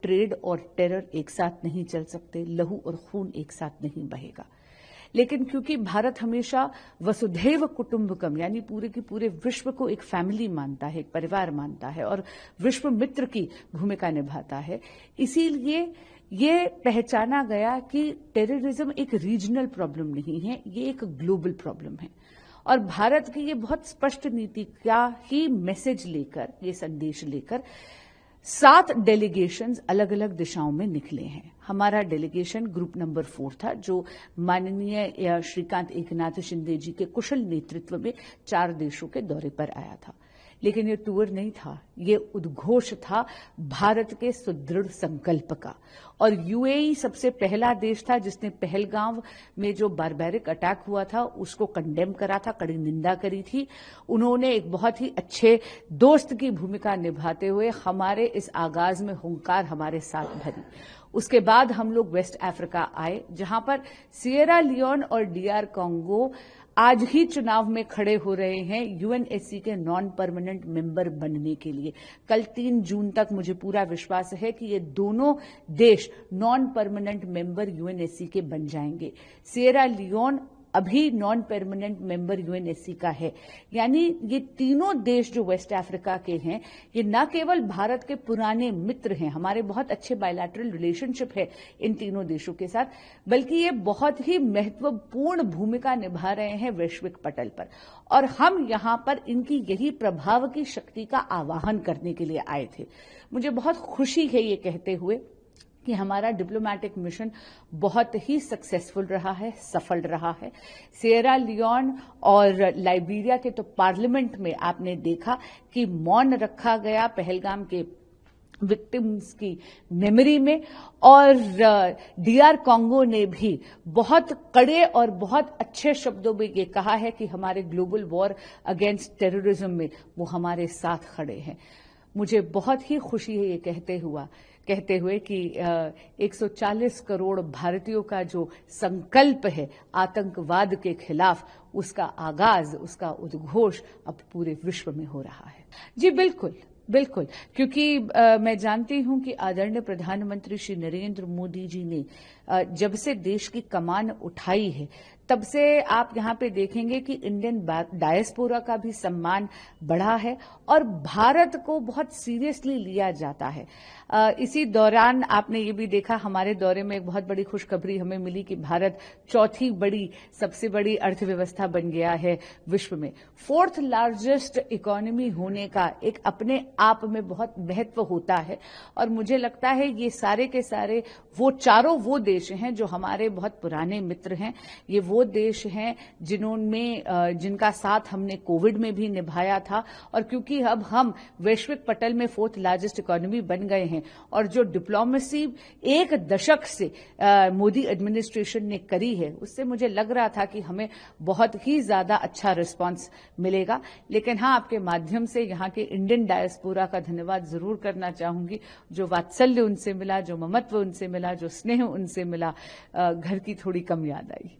Trade और terror एक साथ नहीं चल सकते, लहू और खून एक साथ नहीं बहेगा। लेकिन क्योंकि भारत हमेशा वसुधैव कुटुंबकम यानी पूरे के पूरे विश्व को एक फैमिली मानता है, एक परिवार मानता है और विश्व मित्र की भूमिका निभाता है, इसीलिए ये पहचाना गया कि टेररिज्म एक रीजनल प्रॉब्लम नहीं है, ये एक ग्लोबल प्रॉब्लम है। और भारत की ये बहुत स्पष्ट नीति का ही मैसेज लेकर, ये संदेश लेकर 7 डेलीगेशंस अलग अलग दिशाओं में निकले हैं। हमारा डेलीगेशन ग्रुप नंबर 4 था, जो माननीय श्रीकांत एकनाथ शिंदे जी के कुशल नेतृत्व में 4 देशों के दौरे पर आया था। लेकिन ये टूर नहीं था, ये उद्घोष था भारत के सुदृढ़ संकल्प का। और यूएई सबसे पहला देश था जिसने पहलगांव में जो बारबैरिक अटैक हुआ था उसको कंडेम करा था, कड़ी निंदा करी थी। उन्होंने एक बहुत ही अच्छे दोस्त की भूमिका निभाते हुए हमारे इस आगाज में हुंकार हमारे साथ भरी। उसके बाद हम लोग वेस्ट अफ्रीका आए, जहां पर सिएरा लियोन और डीआर कांगो आज ही चुनाव में खड़े हो रहे हैं यूएनएससी के नॉन परमानेंट मेंबर बनने के लिए। कल 3 जून तक मुझे पूरा विश्वास है कि ये दोनों देश नॉन परमानेंट मेंबर यूएनएससी के बन जाएंगे। सिएरा लियोन अभी नॉन परमानेंट मेंबर यूएनएससी का है। यानी ये तीनों देश जो वेस्ट अफ्रीका के हैं, ये न केवल भारत के पुराने मित्र हैं, हमारे बहुत अच्छे बायलैटरल रिलेशनशिप है इन तीनों देशों के साथ, बल्कि ये बहुत ही महत्वपूर्ण भूमिका निभा रहे हैं वैश्विक पटल पर। और हम यहां पर इनकी यही प्रभाव की शक्ति का आवाहन करने के लिए आए थे। मुझे बहुत खुशी है ये कहते हुए कि हमारा डिप्लोमैटिक मिशन बहुत ही सक्सेसफुल रहा है, सफल रहा है। सिएरा लियोन और लाइबेरिया के तो पार्लियामेंट में आपने देखा कि मौन रखा गया पहलगाम के विक्टिम्स की मेमोरी में, और डीआर कांगो ने भी बहुत कड़े और बहुत अच्छे शब्दों में ये कहा है कि हमारे ग्लोबल वॉर अगेंस्ट टेररिज्म में वो हमारे साथ खड़े हैं। मुझे बहुत ही खुशी है ये कहते हुए कि 140 करोड़ भारतीयों का जो संकल्प है आतंकवाद के खिलाफ, उसका आगाज, उसका उद्घोष अब पूरे विश्व में हो रहा है। जी बिल्कुल, क्योंकि मैं जानती हूं कि आदरणीय प्रधानमंत्री श्री नरेंद्र मोदी जी ने जब से देश की कमान उठाई है, तब से आप यहां पे देखेंगे कि इंडियन डायस्पोरा का भी सम्मान बढ़ा है और भारत को बहुत सीरियसली लिया जाता है। इसी दौरान आपने ये भी देखा, हमारे दौरे में एक बहुत बड़ी खुशखबरी हमें मिली कि भारत चौथी सबसे बड़ी अर्थव्यवस्था बन गया है विश्व में। 4th लार्जेस्ट इकोनॉमी होने का एक अपने आप में बहुत महत्व होता है। और मुझे लगता है ये सारे के सारे वो चारों वो देश हैं जो हमारे बहुत पुराने मित्र हैं। ये वो देश हैं जिनका साथ हमने कोविड में भी निभाया था। और क्योंकि अब हम वैश्विक पटल में 4th लार्जेस्ट इकोनॉमी बन गए हैं और जो डिप्लोमेसी 1 दशक से मोदी एडमिनिस्ट्रेशन ने करी है, उससे मुझे लग रहा था कि हमें बहुत ही ज्यादा अच्छा रिस्पांस मिलेगा। लेकिन हाँ, आपके माध्यम से यहाँ के इंडियन डायस्पोरा का धन्यवाद जरूर करना चाहूंगी। जो वात्सल्य उनसे मिला, जो ममत्व उनसे मिला, जो स्नेह उनसे मिला, घर की थोड़ी कम याद आई।